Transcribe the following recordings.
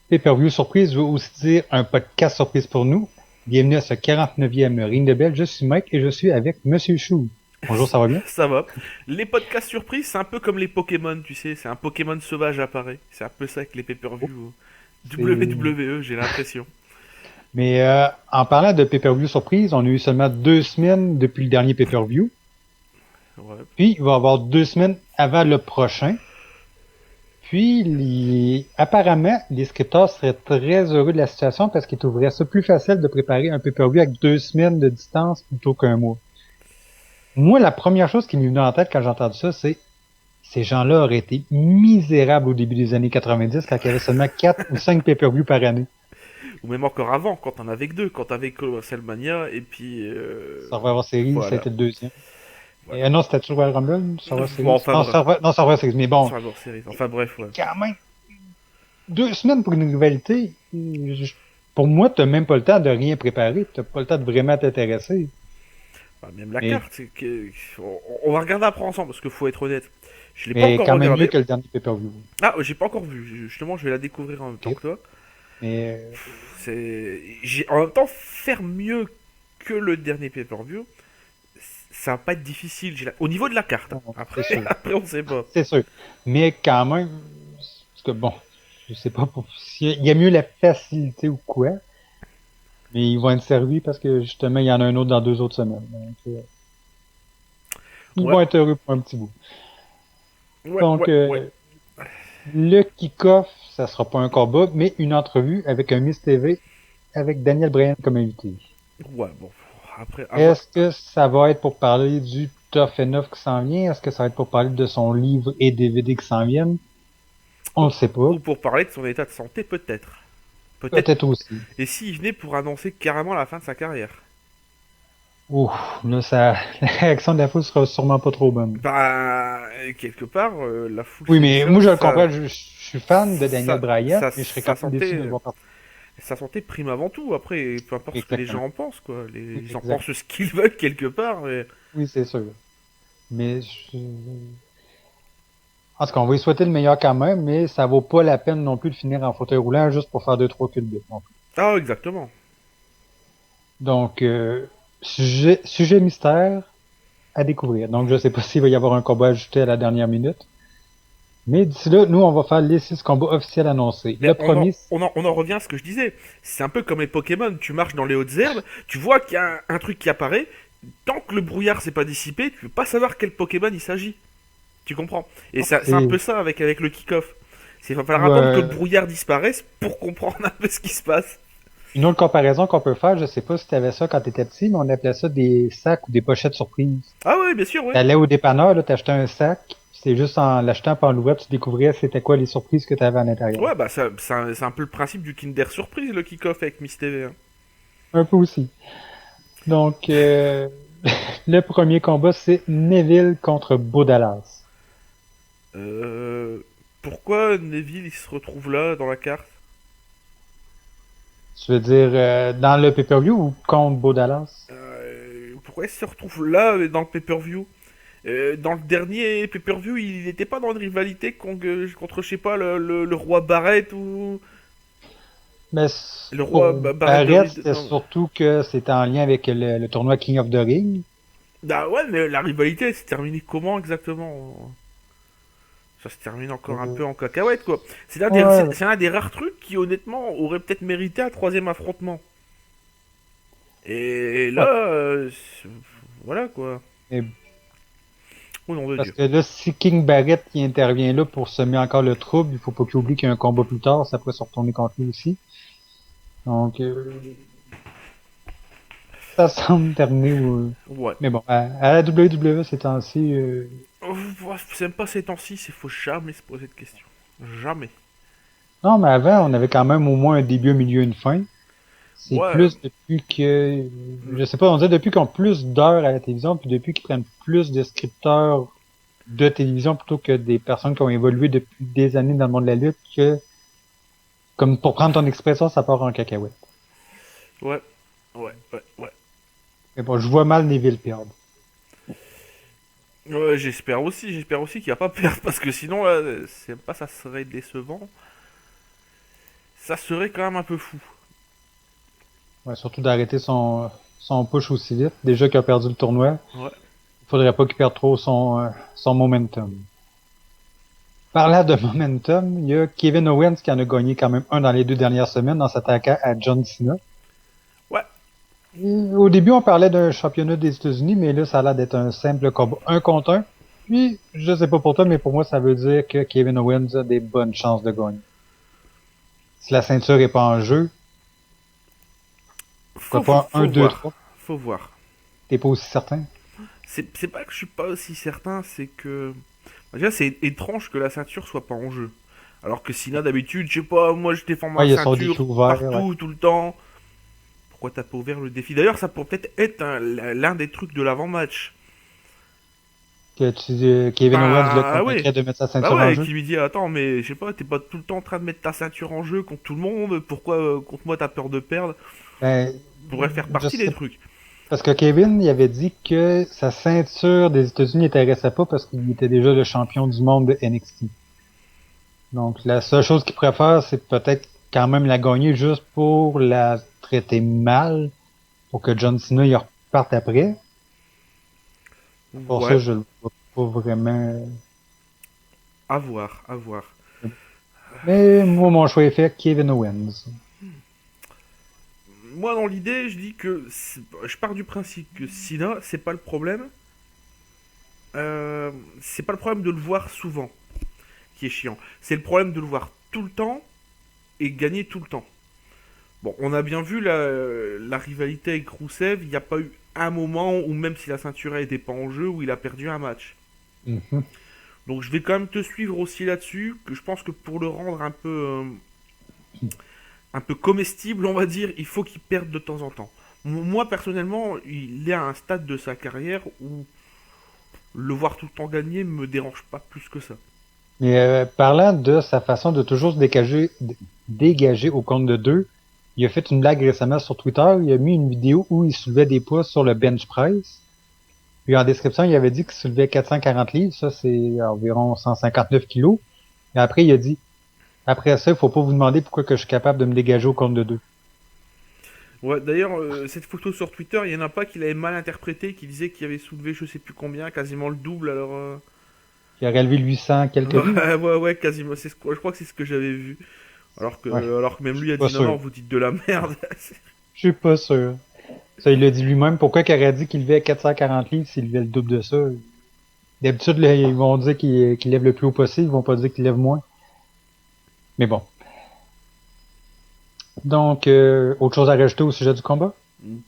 Pay-per-view surprise veut aussi dire un podcast surprise pour nous. Bienvenue à ce 49e Ring de Bell. Je suis Mike et je suis avec Monsieur Chou. Bonjour, ça va bien? Ça va. Les podcasts surprises, c'est un peu comme les Pokémon, tu sais. C'est un Pokémon sauvage apparaît. C'est un peu ça avec les pay-per-view C'est... WWE, j'ai l'impression. Mais en parlant de pay-per-view surprise, on a eu seulement 2 semaines depuis le dernier pay-per-view. Ouais. Puis, il va y avoir 2 semaines avant le prochain. Puis, apparemment, les scripteurs seraient très heureux de la situation parce qu'ils trouveraient ça plus facile de préparer un pay-per-view avec 2 semaines de distance plutôt qu'un mois. Moi, la première chose qui m'est venue en tête quand j'ai entendu ça, c'est ces gens-là auraient été misérables au début des années 90 quand il y avait seulement 4 ou 5 pay-per-view par année. Ou même encore avant, quand t'en avais que deux. Quand t'avais que WrestleMania et puis... Survivor Series, ça a voilà. été le deuxième. Voilà. Non, c'était toujours Royal Rumble, Survivor Bon, Series. enfin Non, bref. Survivor Series. Mais bon, Survivor Series. Enfin bref, ouais. quand même, 2 semaines pour une rivalité, pour moi, t'as même pas le temps de rien préparer. T'as pas le temps de vraiment t'intéresser. Bah, même la Mais, carte, c'est que... On va regarder après ensemble, parce qu'il faut être honnête. Je l'ai pas mais encore quand même mieux regardé. que le dernier pay-per-view. Ah, j'ai pas encore vu. Justement, je vais la découvrir en même temps Ok. que toi. Mais, En même temps, faire mieux que le dernier pay-per-view, ça va pas être difficile. Au niveau de la carte, hein. non, c'est Après, sûr. après, on sait pas. C'est sûr. Mais quand même, parce que bon, je sais pas il y a mieux la facilité ou quoi, mais ils vont être servis parce que justement, il y en a un autre dans 2 autres semaines. Donc, ils Ouais, vont être heureux pour un petit bout. ouais, Donc, ouais, ouais. le kick-off, ça sera pas un combat, mais une entrevue avec un Miss TV avec Daniel Bryan comme invité. Ouais, bon. Après, avoir... Est-ce que ça va être pour parler du Tough Enough qui s'en vient? Est-ce que ça va être pour parler de son livre et DVD qui s'en viennent? On ou, le sait pas. ou pour parler de son état de santé, peut-être. Peut-être. Peut-être aussi. Et s'il venait pour annoncer carrément la fin de sa carrière? Ouh, là, ça, la réaction de la foule sera sûrement pas trop bonne. Bah, quelque part, la foule Oui, sait mais déjà, moi, je le comprends. Je suis fan de Daniel ça, Bryan, mais je serais sa quand même déçu de le santé, voir partir. sa santé prime avant tout. Après, peu importe ce que les Exactement. gens en pensent, quoi. Oui, Ils en exact. pensent ce qu'ils veulent quelque part, mais... Oui, c'est sûr. Mais en tout cas, on va lui souhaiter le meilleur quand même, mais ça vaut pas la peine non plus de finir en fauteuil roulant juste pour faire deux, trois culbutes non plus. Ah, exactement. Donc, sujet mystère à découvrir. Donc, je sais pas s'il va y avoir un combat ajouté à la dernière minute. Mais d'ici là, nous, on va faire les 6 combats officiels annoncés. Mais Le premier, on en revient à ce que je disais. C'est un peu comme les Pokémon. Tu marches dans les hautes herbes, tu vois qu'il y a un truc qui apparaît. Tant que le brouillard s'est pas dissipé, tu peux pas savoir quel Pokémon il s'agit. Tu comprends? Et c'est un c'est, peu ça avec le kick-off. Il va falloir attendre que le ouais, brouillard disparaisse pour comprendre un peu ce qui se passe. une autre comparaison qu'on peut faire, je sais pas si tu avais ça quand tu étais petit, mais on appelait ça des sacs ou des pochettes surprises. Ah ouais, bien sûr, oui. T'allais au dépanneur, là, t'achetais un sac, c'est juste en l'achetant par l'ouvert, tu découvrais c'était quoi les surprises que tu avais à l'intérieur. Ouais, bah c'est un peu le principe du Kinder Surprise, le kick-off avec Miss TV, hein. Un peu aussi. Donc, le premier combat, c'est Neville contre Bodalas. Euh, Pourquoi Neville il se retrouve là dans la carte? Tu veux dire dans le pay-per-view ou contre Bodalas? Pourquoi il se retrouve là dans le pay-per-view? Dans le dernier pay-per-view, il n'était pas dans une rivalité contre je sais pas, le roi Barrett ou. Mais Le pour roi Barrett de Barrett, Reed. c'était Non. surtout que c'était en lien avec le tournoi King of the Ring. Bah ouais, mais la rivalité, elle s'est terminée comment exactement? Ça se termine encore un Euh, peu en cacahuète, quoi. ouais, C'est un des rares trucs qui, honnêtement, aurait peut-être mérité un troisième affrontement. Et ouais. là, voilà, quoi. Mais Au nom de parce Dieu. que là, si King Barrett qui intervient là pour semer encore le trouble, il faut pas qu'il oublie qu'il y a un combat plus tard, ça pourrait se retourner contre lui aussi. Donc, ça semble terminé. Ouais. Mais bon, à la WWE ces temps-ci, C'est même pas ces temps-ci, il faut jamais se poser de questions. Jamais. non, mais avant, on avait quand même au moins un début, un milieu, une fin. C'est Ouais. plus depuis que, je sais pas, on dirait depuis qu'ils ont plus d'heures à la télévision, puis depuis qu'ils prennent plus de scripteurs de télévision plutôt que des personnes qui ont évolué depuis des années dans le monde de la lutte, que, comme pour prendre ton expression, ça part en cacahuète. Ouais. Ouais. Ouais. Ouais. Mais bon, je vois mal Neville perdre. Ouais, j'espère aussi qu'il va pas perdre parce que sinon là, c'est pas ça serait décevant. Ça serait quand même un peu fou. Ouais, surtout d'arrêter son push aussi vite. Déjà qu'il a perdu le tournoi, Ouais. il faudrait pas qu'il perde trop son momentum. Parlant de momentum, il y a Kevin Owens qui en a gagné quand même un dans les 2 dernières semaines en s'attaquant à John Cena. Ouais. Et au début, on parlait d'un championnat des États-Unis, mais là, ça a l'air d'être un simple combat 1 contre 1. Puis, je sais pas pour toi, mais pour moi, ça veut dire que Kevin Owens a des bonnes chances de gagner. Si la ceinture est pas en jeu, pourquoi pas un, Faut deux, voir. trois? Faut voir. T'es pas aussi certain? C'est pas que je suis pas aussi certain, c'est que. Déjà, c'est étrange que la ceinture soit pas en jeu. Alors que Sina, d'habitude, je sais pas, moi je défends ma Ouais, il y a son défi ceinture ouvert, ouais. partout, tout le temps. Pourquoi t'as pas ouvert le défi? D'ailleurs, ça pourrait peut-être être l'un des trucs de l'avant-match. Kevin Owens le Bah ouais. convaincrait de mettre sa Bah ceinture en ouais, jeu? qui lui dit attends, mais je sais pas, t'es pas tout le temps en train de mettre ta ceinture en jeu contre tout le monde, pourquoi contre moi t'as peur de perdre? Ben, Pourrait faire je partie des sais. trucs. Parce que Kevin, il avait dit que sa ceinture des États-Unis n'intéressait pas parce qu'il était déjà le champion du monde de NXT. Donc, la seule chose qu'il pourrait faire, c'est peut-être quand même la gagner juste pour la traiter mal, pour que John Cena y reparte après. Pour ça, Ouais, je le vois pas vraiment. à voir, à voir. Mais moi, mon choix est fait, Kevin Owens. Moi, dans l'idée, je dis que je pars du principe que Sina, c'est pas le problème. C'est pas le problème de le voir souvent, qui est chiant. C'est le problème de le voir tout le temps et gagner tout le temps. Bon, on a bien vu la rivalité avec Rousseff, il n'y a pas eu un moment où même si la ceinture n'était pas en jeu, où il a perdu un match. Mhm. Donc je vais quand même te suivre aussi là-dessus, que je pense que pour le rendre un peu comestible, on va dire, il faut qu'il perde de temps en temps. Moi, personnellement, il est à un stade de sa carrière où le voir tout le temps gagner me dérange pas plus que ça. Mais parlant de sa façon de toujours se dégager au compte de deux, il a fait une blague récemment sur Twitter. Il a mis une vidéo où il soulevait des poids sur le bench press. Puis en description, il avait dit qu'il soulevait 440 livres. Ça, c'est environ 159 kilos. Et après, il a dit, après ça, il faut pas vous demander pourquoi que je suis capable de me dégager au compte de deux. Ouais, d'ailleurs, cette photo sur Twitter, il y en a pas qui l'avait mal interprété, qui disait qu'il avait soulevé je sais plus combien, quasiment le double, alors... Il a relevé 800 quelques livres. Ouais, ouais, ouais, quasiment, je crois que c'est ce que j'avais vu. Ouais, Alors que même je lui suis a pas dit non, non, sûr. vous dites de la merde. Je suis pas sûr. Ça, il l'a dit lui-même. Pourquoi qu'il aurait dit qu'il levait 440 livres s'il levait le double de ça? D'habitude, là, ils vont dire qu'il lève le plus haut possible. Ils vont pas dire qu'il lève moins. Mais bon. Donc, autre chose à rajouter au sujet du combat?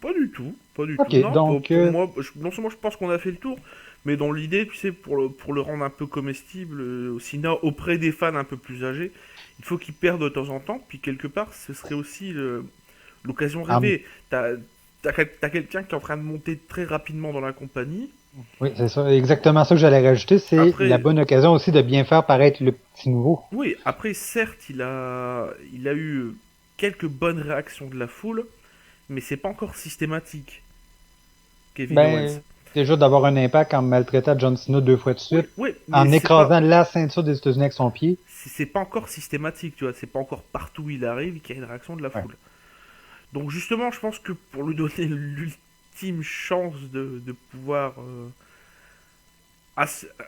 Pas du tout, pas du tout. Ok, Non, donc, pour moi, non seulement je pense qu'on a fait le tour, mais dans l'idée, tu sais, pour le rendre un peu comestible, au Sina, auprès des fans un peu plus âgés, il faut qu'ils perdent de temps en temps, puis quelque part, ce serait aussi l'occasion ah, rêvée. T'as quelqu'un qui est en train de monter très rapidement dans la compagnie. oui, c'est ça, exactement ça que j'allais rajouter. C'est la Après, bonne occasion aussi de bien faire paraître le petit nouveau. oui, après, certes, il a eu quelques bonnes réactions de la foule, mais c'est pas encore systématique, Kevin Owens. Ben, déjà d'avoir un impact en maltraitant John Cena 2 fois de Oui, suite, oui, mais en écrasant la ceinture des États-Unis avec son pied. c'est pas encore systématique, tu vois. C'est pas encore partout où il arrive qu'il y a une réaction de la Ouais. foule. Donc justement, je pense que pour lui donner l'ultime chance de pouvoir,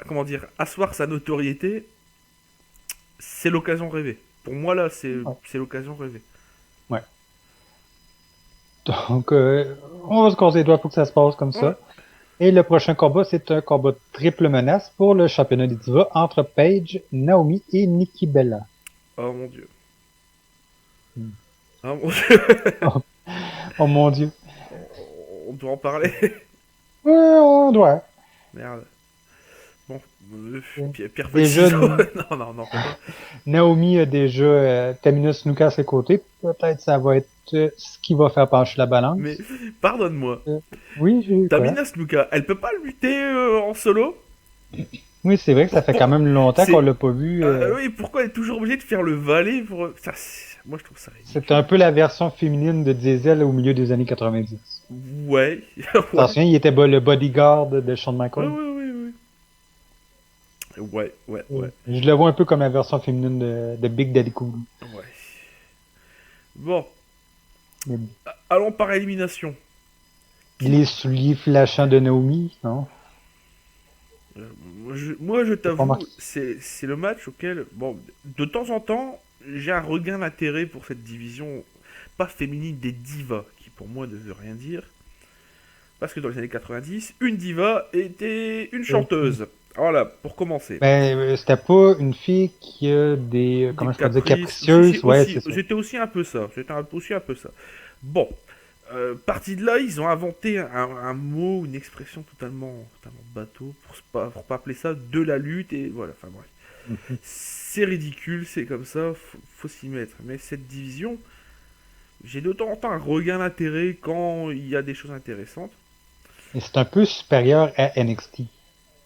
comment dire, asseoir sa notoriété, c'est l'occasion rêvée. Pour moi là, Ouais. c'est l'occasion rêvée. Ouais. Donc, on va se croiser les doigts pour que ça se passe comme Ouais. ça. Et le prochain combat, c'est un combat triple menace pour le championnat des divas entre Paige, Naomi et Nikki Bella. Oh mon dieu. Hmm. Oh mon dieu. Oh, oh mon Dieu. On doit en parler. Ouais, on doit. Merde. Bon, pierre feuille Déjà, ciseaux. Non, non, non. Naomi a déjà Tamina Snuka à ses côtés. Peut-être ça va être ce qui va faire pencher la balance. Mais pardonne-moi. Oui, j'ai eu quoi? Tamina Snuka, elle peut pas lutter en solo? Oui, c'est vrai que ça fait quand même longtemps C'est- qu'on l'a pas vu. Oui, pourquoi elle est toujours obligée de faire le valet pour... Ça, moi, je trouve ça C'est ridicule. un peu la version féminine de Diesel au milieu des années 90. Ouais. Ouais. Attention, il était le bodyguard de Shawn Ouais, Michaels. ouais, ouais, ouais. Ouais, ouais, ouais. Je le vois un peu comme la version féminine de Big Daddy Cool. Ouais. Bon, Mais allons par élimination. les souliers flashants de Naomi, non? Moi, je J'ai pas t'avoue, remarqué. c'est le match auquel, bon, de temps en temps, j'ai un regain d'intérêt pour cette division, pas féminine des divas, qui pour moi ne veut rien dire. Parce que dans les années 90, une diva était une chanteuse. Voilà, pour commencer. Ben, c'était pas une fille qui a des, Des comment je peux dire, caprices. Si, si, capricieuses? Ouais, aussi, c'est ça. j'étais aussi un peu ça. Aussi un peu ça. Bon, parti de là, ils ont inventé un mot, une expression totalement bateau, pour pas appeler ça de la lutte, et voilà, enfin bref. Mhm. C'est ridicule, c'est comme ça, faut s'y mettre. Mais cette division, j'ai de temps en temps un regain d'intérêt quand il y a des choses intéressantes. Et c'est un peu supérieur à NXT.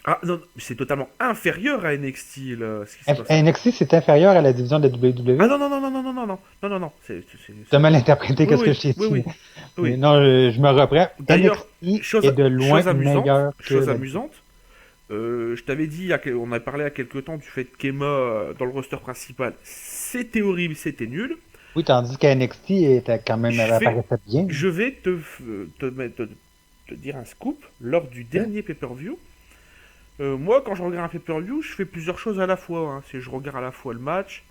Ah non, c'est totalement inférieur à NXT, là, ce qui se passe. NXT, c'est inférieur à la division de la Ah WWE? non, non, non, non, non, non, non, non, non, non, non, T'as mal interprété Oui, qu'est-ce que oui, je t'ai oui, dit. oui, Mais oui. non, je me reprends. D'ailleurs, NXT est de loin meilleur que chose la... amusante, je t'avais dit, on a parlé à quelque temps du fait qu'Emma, dans le roster principal, c'était horrible, c'était nul. Oui, tandis qu'à NXT, était quand même, Je elle vais, apparaissait bien. je vais te dire un scoop, lors du Hein? dernier pay-per-view. Moi, quand je regarde un pay-per-view, je fais plusieurs choses à la fois. Hein. Je regarde à la fois le match.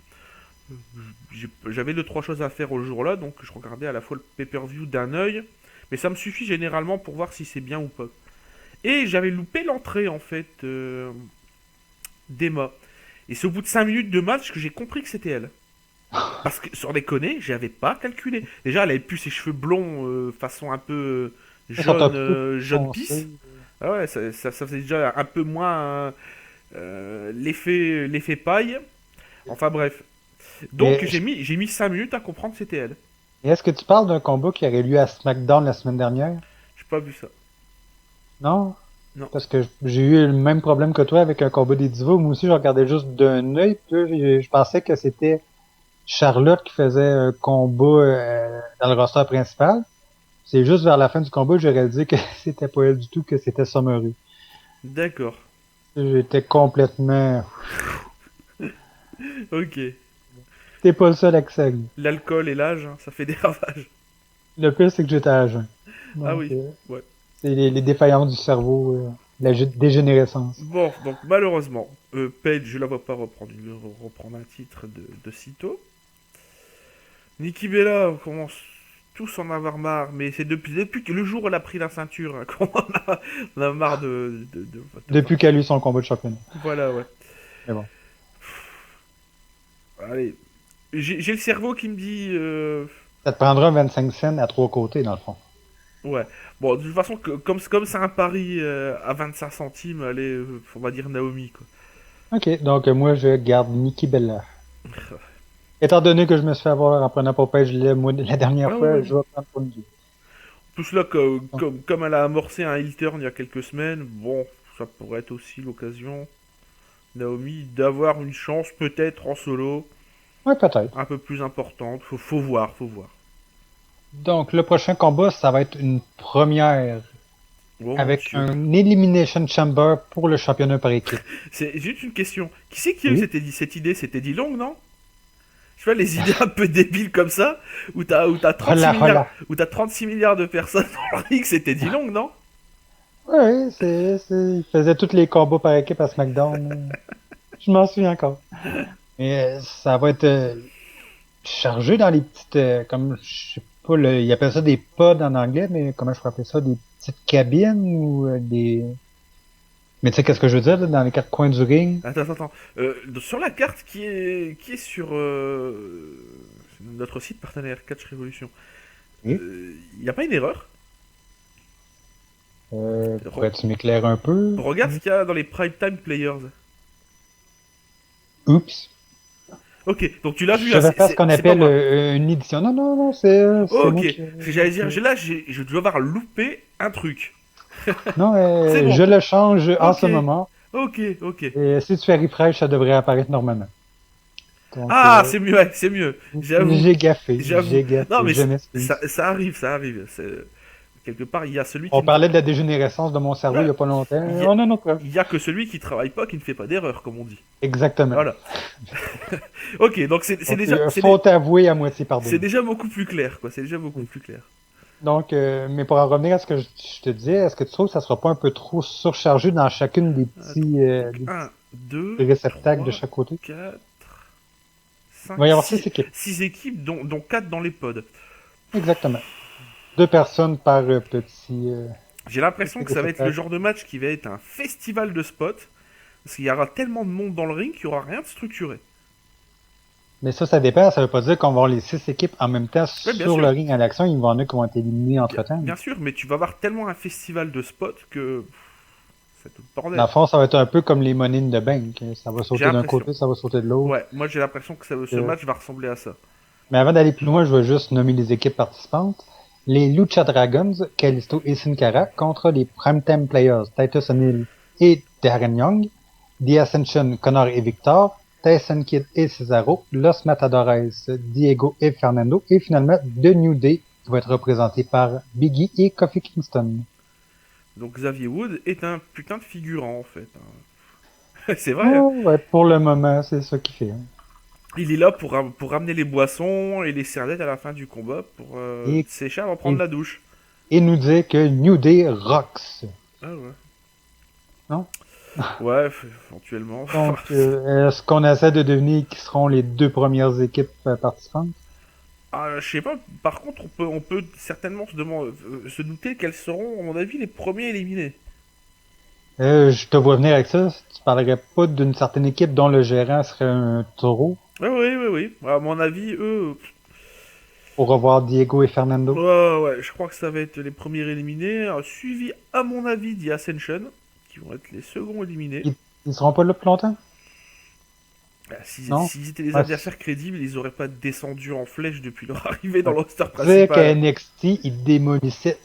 J'avais deux trois choses à faire au jour-là, donc je regardais à la fois le pay-per-view d'un œil, mais ça me suffit généralement pour voir si c'est bien ou pas. Et j'avais loupé l'entrée en fait d'Emma. Et c'est au bout de 5 minutes de match que j'ai compris que c'était elle. Parce que sans déconner, j'avais pas calculé. Déjà, elle avait plus ses cheveux blonds façon un peu Quand t'as jaune, tout jaune foncé, pisse. Ah ouais, ça faisait déjà un peu moins l'effet paille. Enfin bref. Donc mais j'ai mis 5 minutes à comprendre que c'était elle. est-ce que tu parles d'un combat qui aurait lieu à SmackDown la semaine dernière? J'ai pas vu ça. Non? Non. Parce que j'ai eu le même problème que toi avec un combat des divas. Moi aussi, je regardais juste d'un œil. Puis là, je pensais que c'était Charlotte qui faisait un combat dans le roster principal. C'est juste vers la fin du combat que j'ai réalisé que c'était pas elle du tout, que c'était Summery. D'accord. J'étais complètement... Ok. T'es pas le seul avec ça, Guy. L'alcool et l'âge, hein, ça fait des ravages. Le pire, c'est que j'étais à jeun. Ah Donc, oui. Ouais. c'est les défaillances du cerveau, dégénérescence. Bon, donc malheureusement, Paige, je la vois pas reprendre un titre de sitôt. Nikki Bella, on commence tous en avoir marre, mais c'est depuis que le jour où elle a pris la ceinture hein, on a marre de voir. Depuis qu'elle a eu son combat de championnat. Voilà, ouais. Mais bon. Allez, j'ai le cerveau qui me dit... Ça te prendra 25 cents à trois côtés, dans le fond. Ouais. Bon, de toute façon, comme c'est un pari à 25 centimes, allez, on va dire Naomi, quoi. Ok, donc moi, je garde Nikki Bella. Étant donné que je me suis fait avoir en prenant pour Paige moi, la dernière Ah fois, ouais. je vais prendre pour Nikki. Plus là, comme elle a amorcé un heel turn il y a quelques semaines, bon, ça pourrait être aussi l'occasion, Naomi, d'avoir une chance peut-être en solo, Ouais, peut-être. un peu plus importante. Faut voir, faut voir. Donc, le prochain combat, ça va être une première Oh mon avec Dieu. un Elimination Chamber pour le championnat par équipe. C'est juste une question. Qui c'est qui a eu Oui. cette idée? C'était Dilong, non? Je vois les idées un peu débiles comme ça, où t'as 36 Hola, milliards, hola. où t'as 36 milliards de personnes dans le ring, c'était Dilong, non? Ouais, il faisait tous les combats par équipe à SmackDown. Je m'en souviens encore. Mais ça va être chargé dans les petites, comme, je sais pas, ils appellent ça des pods en anglais, mais comment je pourrais appeler ça, des petites cabines ou des... Mais tu sais qu'est-ce que je veux dire, là, dans les quatre coins du ring? Attends. Sur la carte qui est sur notre site partenaire Catch Revolution, Oui. il n'y a pas une erreur? Pourrais-tu m'éclairer un peu? Regarde ce qu'il y a dans les Prime Time Players. Oups. Ok, donc tu l'as vu, Je hein, vais faire ce qu'on c'est pas appelle moi. une édition. Non, non, non, c'est moi Ok, qui... parce que j'allais dire, je dois avoir loupé un truc. Non, C'est bon. je le change en Ok. ce moment. Ok. Et si tu fais refresh, ça devrait apparaître normalement. Donc, Ah, c'est mieux, ouais, c'est mieux. J'avoue. j'ai gaffé, J'avoue. j'ai gaffé, Non, mais je m'excuse. ça arrive. Quelque part, il y a celui qui On parlait de la dégénérescence de mon cerveau il Ouais. y a pas longtemps. Il y a- On a notre preuve. il y a que celui qui travaille pas qui ne fait pas d'erreur, comme on dit. Exactement. Voilà. Ok, donc c'est Donc, déjà faut avouer à moitié c'est pardonné. déjà beaucoup plus clair, quoi. C'est déjà beaucoup plus clair. Donc, mais pour en revenir à ce que je te disais, est-ce que tu trouves que ça sera pas un peu trop surchargé dans chacune des petits, des 1, 2, petits réceptacles de 3, chaque côté? 4, Il 5, va y avoir 6 équipes. 6 équipes, dont 4 dans les pods. Exactement. 2 personnes par petit, J'ai l'impression petit que ça va être le réceptacle. genre de match qui va être un festival de spots. Parce qu'il y aura tellement de monde dans le ring qu'il n'y aura rien de structuré. Mais ça dépend. Ça veut pas dire qu'on va avoir les 6 équipes en même temps Ouais, bien sur le sûr. ring à l'action. Il va y en a qui vont être éliminés entre-temps. Bien sûr, mais tu vas avoir tellement un festival de spots que c'est tout le Dans bordel. le fond, ça va être un peu comme les Money in the Bank. Ça va J'ai sauter d'un l'impression. côté, ça va sauter de l'autre. Ouais, moi j'ai l'impression que ce Euh, match va ressembler à ça. Mais avant d'aller plus loin, je vais juste nommer les équipes participantes. Les Lucha Dragons, Kalisto et Sin Cara, contre les Primetime Players, Titus O'Neil et Darren Young, The Ascension, Connor et Victor, Tyson Kidd et Cesaro, Los Matadores, Diego et Fernando, et finalement The New Day, qui va être représenté par Biggie et Kofi Kingston. Donc Xavier Wood est un putain de figurant en fait. C'est vrai, hein. Oh, ouais, pour le moment, c'est ça qui fait. Il est là pour ramener les boissons et les serviettes à la fin du combat pour Et, sécher avant de prendre et, la douche. et nous dire que New Day rocks. Ah ouais. Non? Ouais, éventuellement. Donc, est-ce qu'on essaie de deviner qui seront les 2 premières équipes participantes? Ah, je sais pas. Par contre, on peut certainement se douter quels seront, à mon avis, les premiers éliminés. Je te vois venir avec ça. Tu parlerais pas d'une certaine équipe dont le gérant serait un taureau Ouais, oui, oui, oui. À mon avis, eux. pour revoir Diego et Fernando? Ouais, ouais, je crois que ça va être les premiers éliminés. Suivi, à mon avis, The Ascension, qui vont être les seconds éliminés. Ils seront pas là plus longtemps? Non? S'ils étaient des Ouais, adversaires crédibles, ils auraient pas descendu en flèche depuis leur arrivée dans ouais. le roster Tu sais qu'à principal. NXT, ils démolissaient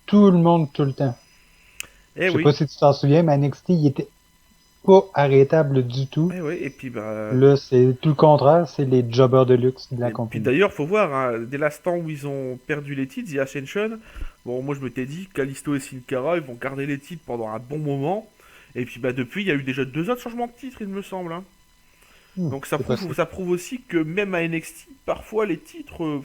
tout le monde tout le temps. Eh Je sais oui, pas si tu t'en souviens, mais à NXT, il était pas arrêtable du tout. eh oui, et puis bah. Là, c'est tout le contraire, c'est les jobbers de luxe de la Et puis compagnie. d'ailleurs, faut voir, hein, dès l'instant où ils ont perdu les titres, The Ascension, bon, moi je m'étais dit, Kalisto et Sin Cara, ils vont garder les titres pendant un bon moment. Et puis bah depuis, il y a eu déjà 2 autres changements de titres, il me semble, hein. Donc C'est possible. ça prouve aussi que même à NXT, parfois les titres,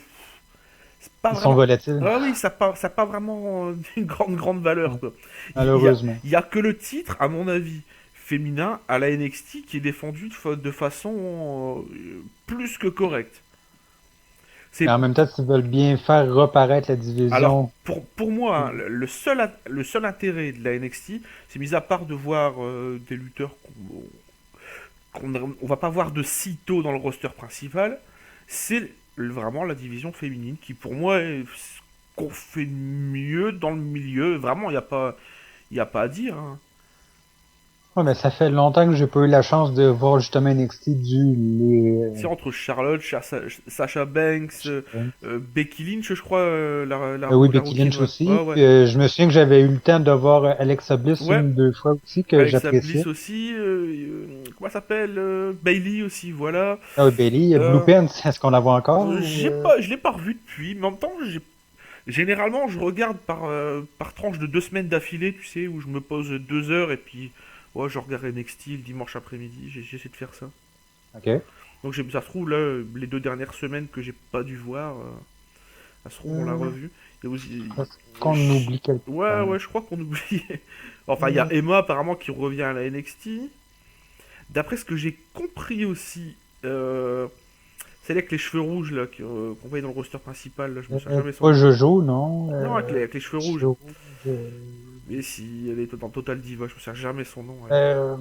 c'est pas Ils sont vraiment. volatiles, Ah oui, ça a pas vraiment une grande valeur, quoi. Il y a, malheureusement. il y a que le titre, à mon avis, féminin à la NXT qui est défendu de façon plus que correcte. C'est Mais en même temps, s'ils veulent bien faire reparaître la Alors, division, pour moi, hein, le seul intérêt de la NXT, c'est mis à part de voir des lutteurs on va pas voir de si tôt dans le roster principal, c'est vraiment la division féminine qui, pour moi, est ce qu'on fait de mieux dans le milieu. Vraiment, il y a pas à dire, hein. ouais, mais ça fait longtemps que j'ai pas eu la chance de voir justement NXT du C'est entre Charlotte, Sasha Banks, Becky Lynch, je crois, oui, la Becky rouquine, Lynch ouais. aussi. Ouais, ouais. Puis, je me souviens que j'avais eu le temps de voir Alexa Bliss Ouais, 1, 2 fois aussi que Alexa Bliss j'appréciais. aussi, comment elle s'appelle, Bailey aussi, voilà. Ah oui, Bailey, Blue Euh, Pants, est-ce qu'on la voit encore ou, je l'ai pas revu depuis, mais en même temps, généralement, je regarde par tranche de 2 semaines d'affilée, tu sais, où je me pose 2 heures et puis, ouais, je regarde NXT le dimanche après-midi, j'essaie de faire ça. Ok. Donc, ça se trouve, là, les 2 dernières semaines que j'ai pas dû voir, ça se trouve, on l'a revu. Il y a aussi. Est-ce qu'on oublie quelque Ouais, chose? ouais, je crois qu'on oublie. Enfin, il y a Emma apparemment qui revient à la NXT. D'après ce que j'ai compris aussi, c'est avec les cheveux rouges là qu'on voyait dans le roster principal. Là, je me souviens jamais son Pas nom. Jojo, non. Non, avec les cheveux rouges. Jojo, Mais si, elle est dans Total Diva, je me souviens jamais son nom. Elle. euh,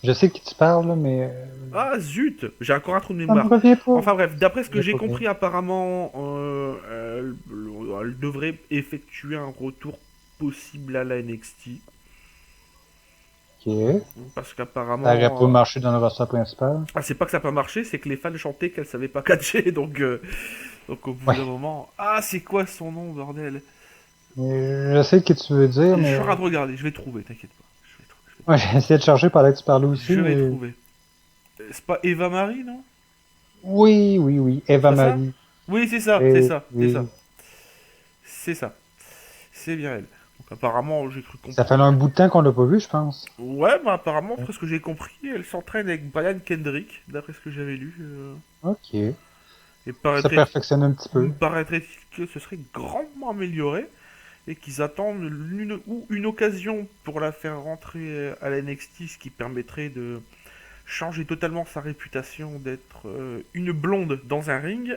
je sais de qui tu parles, là, mais Ah zut, j'ai encore un trou de ça me mémoire. revient pas. Enfin bref, d'après ce que J'ai j'ai pas compris, apparemment, elle devrait effectuer un retour possible à la NXT. Ok. Parce Ça aurait qu'apparemment. pas marché dans le roster principal. Ah, c'est pas que ça n'a pas marché, c'est que les fans chantaient qu'elle savait pas catcher, donc au bout Ouais. d'un moment. Ah, c'est quoi son nom, bordel? Je sais ce que tu veux dire, Je mais suis en train de regarder, je vais trouver, t'inquiète pas. Je vais ouais, j'ai essayé de chercher pendant que tu parlais aussi, je vais mais trouver. C'est pas Eva Marie, non? oui, Eva C'est pas ça? Marie. Oui, c'est ça, c'est Eh, ça, c'est oui. ça. C'est ça. c'est bien elle. Donc apparemment, j'ai cru Ça fait comprendre. un bout de temps qu'on l'a pas vu, je pense. Ouais, bah apparemment, après ce que j'ai compris, elle s'entraîne avec Brian Kendrick, d'après ce que j'avais lu. Ok. Et Ça paraîtrait, perfectionne un petit peu. paraîtrait-il que ce serait grandement amélioré et qu'ils attendent une occasion pour la faire rentrer à la NXT, ce qui permettrait de changer totalement sa réputation d'être une blonde dans un ring,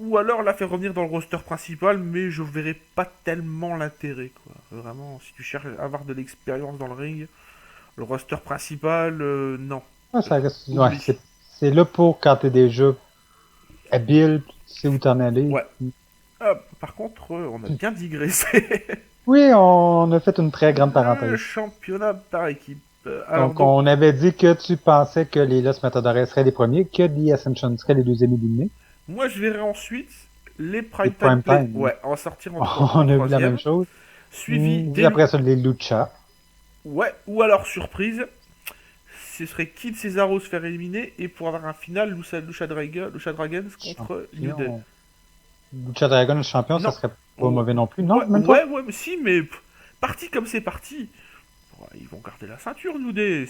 ou alors la faire revenir dans le roster principal, mais je verrais pas tellement l'intérêt, quoi. Vraiment, si tu cherches à avoir de l'expérience dans le ring, le roster principal, non. Ouais, ça reste. Ouais, Oublie. c'est là pour quand t'es déjà habile, tu sais où t'en aller. Ouais. Ah, par contre, on a bien digressé. Oui, on a fait une très grande Le parenthèse. championnat par équipe. Alors Donc, donc, on avait dit que tu pensais que les Los Matadores seraient les premiers, que The Ascension seraient les deuxièmes éliminés. moi je verrai ensuite les Les Prime Time Prime Play. Time. Ouais, en sortir en On a vu la même troisième. chose. Suivi Puis après ça, les Lucha. Ouais, ou alors surprise, ce serait Kid Cesaro se faire éliminer et pour avoir un final Lucha Dragons contre New Day. Champion. Lucha Dragon champion, ça Non. serait pas Oh, mauvais non plus. Non, ouais, même pas. ouais, ouais, mais si, mais parti comme c'est parti. Ouais, ils vont garder la ceinture, New Day.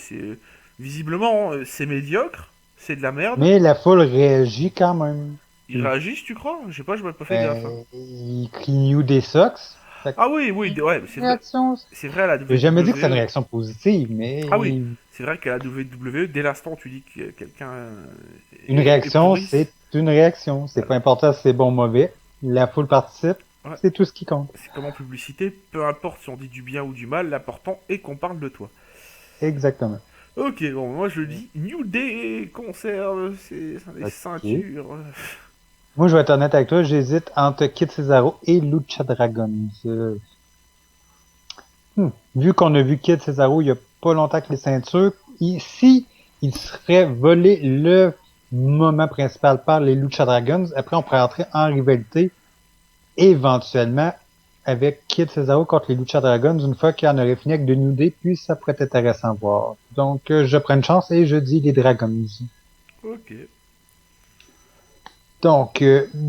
Visiblement, c'est médiocre, c'est de la merde. Mais la foule réagit quand même. Ils réagissent, tu crois? Je sais pas, je n'ai pas fait gaffe, hein. Ils crient New Day Sucks. Fait que Ah oui, oui, ouais, réaction. c'est vrai à la J'ai jamais dit que c'est une WWE. réaction positive, mais Ah oui, c'est vrai qu'à la WWE, dès l'instant où tu dis que quelqu'un une est réaction, pourri, c'est une réaction. C'est pas important si c'est bon ou mauvais. La foule participe. ouais, C'est tout ce qui compte. c'est comme en publicité, peu importe si on dit du bien ou du mal, l'important est qu'on parle de toi. Exactement. Ok, bon, moi je dis New Day conserve ses Ok. ceintures. Moi, je vais être honnête avec toi, j'hésite entre Kid Cesaro et Lucha Dragons. Vu qu'on a vu Kid Cesaro il y a pas longtemps que les ceintures, si il serait volé le moment principal par les Lucha Dragons, après on pourrait entrer en rivalité éventuellement avec Kid Cesaro contre les Lucha Dragons une fois qu'il en aurait fini avec de New Day, puis ça pourrait être intéressant à voir. Donc je prends une chance et je dis les Dragons. Ok. Donc,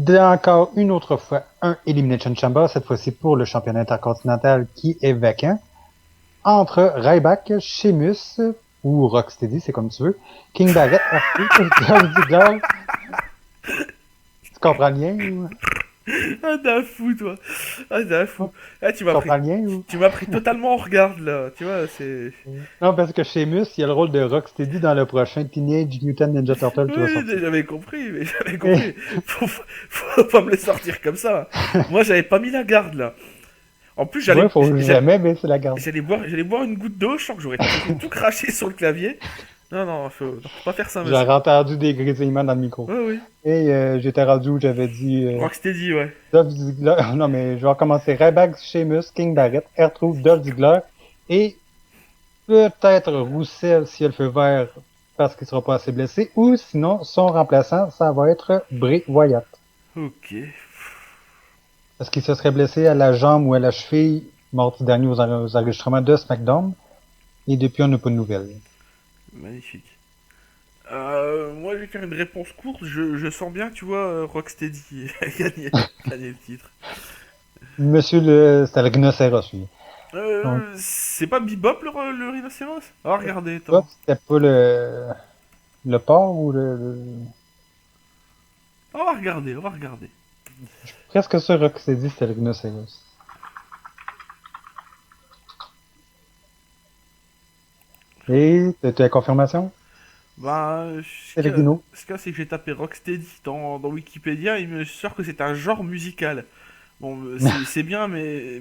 encore une autre fois, un Elimination Chamber, cette fois-ci pour le championnat intercontinental qui est vacant, entre Ryback, Sheamus, ou Rocksteady, c'est comme tu veux, King Barrett, Dolph Ziggler. Tu comprends le lien ou? Ah, d'un fou, toi. Ah, d'un fou. Ah, Tu comprends le lien ou? tu m'as pris totalement en regard, là. Tu vois, c'est... Non, parce que Sheamus, il a le rôle de Rocksteady dans le prochain Teenage Mutant Ninja Turtle qui va Oui, sortir. j'avais compris, mais j'avais compris. Faut pas me le sortir comme ça. Moi, j'avais pas mis la garde, là. En plus, Ouais, faut jamais baisser la garde. j'allais boire une goutte d'eau, je sens que j'aurais tout craché sur le clavier. Non, non, faut pas faire ça, monsieur. J'aurais entendu des grésillements dans le micro. Ouais, oui. Et j'étais rendu où j'avais dit Rocksteady, ouais. Dolph Ziggler. Non, mais je vais recommencer. Ryback, Sheamus, King Barrett, R-Truth, Dolph Ziggler et peut-être Roussel si elle fait vert parce qu'il sera pas assez blessé. Ou sinon, son remplaçant, ça va être Bray Wyatt. Ok. Parce qu'il se serait blessé à la jambe ou à la cheville mardi dernier aux enregistrements de SmackDown. Et depuis, on n'a pas de nouvelles. Magnifique. Moi, je vais faire une réponse courte. Je sens bien, tu vois, Rocksteady gagner le titre. Monsieur c'était le rhinocéros, lui. Donc, C'est pas Bebop le rhinocéros? Ah, regardez, hop, attends. c'était pas le porc ou On va regarder, on va regarder. presque sûr que c'est dit c'était le rhinocéros. Et, t'as la confirmation? Bah, C'est le rhino. ce qu'il y a, c'est que j'ai tapé Rocksteady dans Wikipédia, il me sort que c'est un genre musical. Bon, c'est bien, mais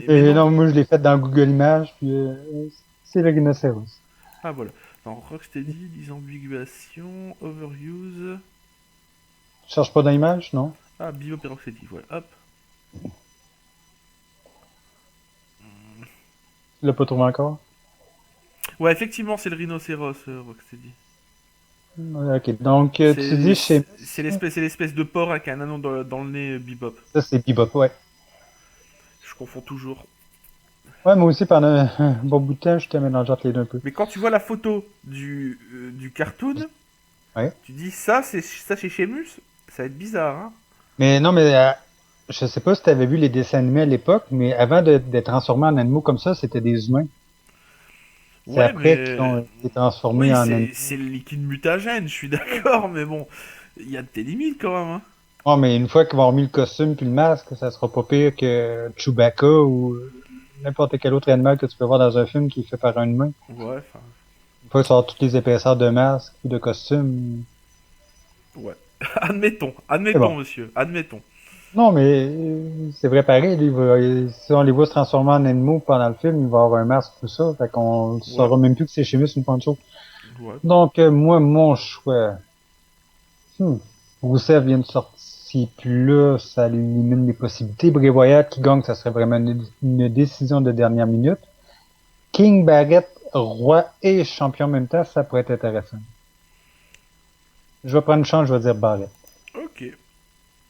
Et non. non, moi je l'ai fait dans Google Images, puis c'est le rhinocéros. Ah, voilà. Dans Rocksteady, disambiguation, overuse. Tu cherches pas dans l'image, non? Ah, Bebop et Rocksteady, ouais, hop. Tu l'as pas trouvé encore? Ouais, effectivement, c'est le rhinocéros, Rocksteady. Ok, donc tu dis chez... C'est l'espèce de porc avec un anneau dans le nez, Bebop. Ça c'est Bebop, ouais. Je confonds toujours. Ouais, moi aussi pendant un bon bout de temps, je t'ai mélangé entre les deux un peu. Mais quand tu vois la photo du cartoon, Ouais. tu dis ça, c'est ça chez Sheamus, ça va être bizarre, hein. Mais non, mais je sais pas si t'avais vu les dessins animés à l'époque, mais avant d'être transformés en animaux comme ça, c'était des humains. C'est Ouais, après qu'ils mais ont été transformés oui, en c'est animaux. le liquide mutagène, je suis d'accord, mais bon, il y a des limites quand même, hein. Oh, mais une fois qu'ils vont avoir mis le costume puis le masque, ça sera pas pire que Chewbacca ou n'importe quel autre animal que tu peux voir dans un film qui est fait par un humain. Ouais, enfin, Une fois qu'ils ont toutes les épaisseurs de masque ou de costume, ouais. Admettons, c'est bon. admettons, monsieur, admettons. Non, mais c'est vrai pareil. Si on les voit se transformer en animaux pendant le film, il va avoir un masque, tout ça. Fait qu'on Ouais, saura même plus que c'est chimistes ou Poncho. ouais. Donc, moi, mon choix. Hmm. Rousseff vient de sortir, puis là, ça élimine les possibilités. Bray qui gagne, ça serait vraiment une décision de dernière minute. King Barrett, roi et champion en même temps, ça pourrait être intéressant. Je vais prendre une chance, je vais dire Barrett. Ok,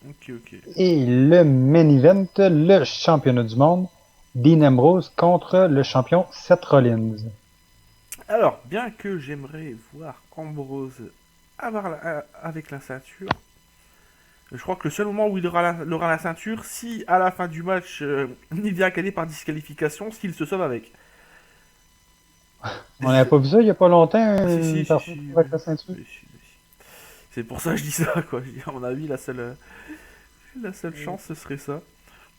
ok, ok. Et le main event, le championnat du monde, Dean Ambrose contre le champion Seth Rollins. Alors, bien que j'aimerais voir Ambrose avec la ceinture, je crois que le seul moment où il aura la ceinture, si à la fin du match, il vient gagner par disqualification, s'il se sauve avec. On n'avait pas vu ça il y a pas longtemps, Si, si, une si, personne si, oui. avec la ceinture. Si, si, si. C'est pour ça que je dis ça, quoi. Je dis, à mon avis, la seule chance, ce serait ça.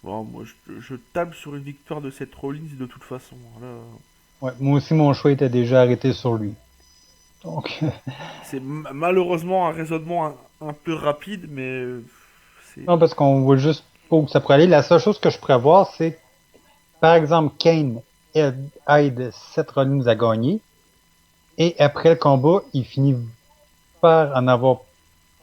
Bon, moi, je table sur une victoire de Seth Rollins de toute façon. Là, Ouais, moi aussi, mon choix était déjà arrêté sur lui. Donc, c'est malheureusement un raisonnement un peu rapide, mais c'est. non, parce qu'on voit juste pas où ça pourrait aller. La seule chose que je pourrais voir, c'est, par exemple, Kane aide Seth Rollins à gagner. Et après le combat, il finit par en avoir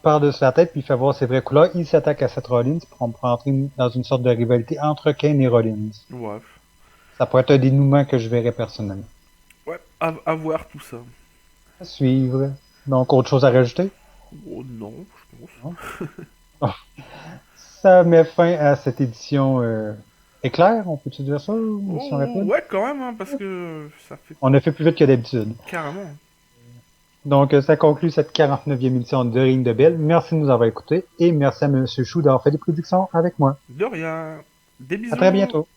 par-dessus la tête, puis il fait voir ses vraies couleurs. Il s'attaque à Seth Rollins pour rentrer dans une sorte de rivalité entre Kane et Rollins. Ouais. Ça pourrait être un dénouement que je verrais personnellement. Ouais, à voir tout ça. À suivre. Donc, autre chose à rajouter? Oh non, je pense. Non? Bon. Ça met fin à cette édition éclair, on peut-tu dire ça? Ou édition Oh, rapide? ouais, quand même, hein, parce que ça fait On a fait plus vite que d'habitude. carrément. Donc, ça conclut cette 49e édition de Ring de Bell. Merci de nous avoir écoutés et merci à M. Chou d'avoir fait des prédictions avec moi. De rien. Des À très bisous. bientôt.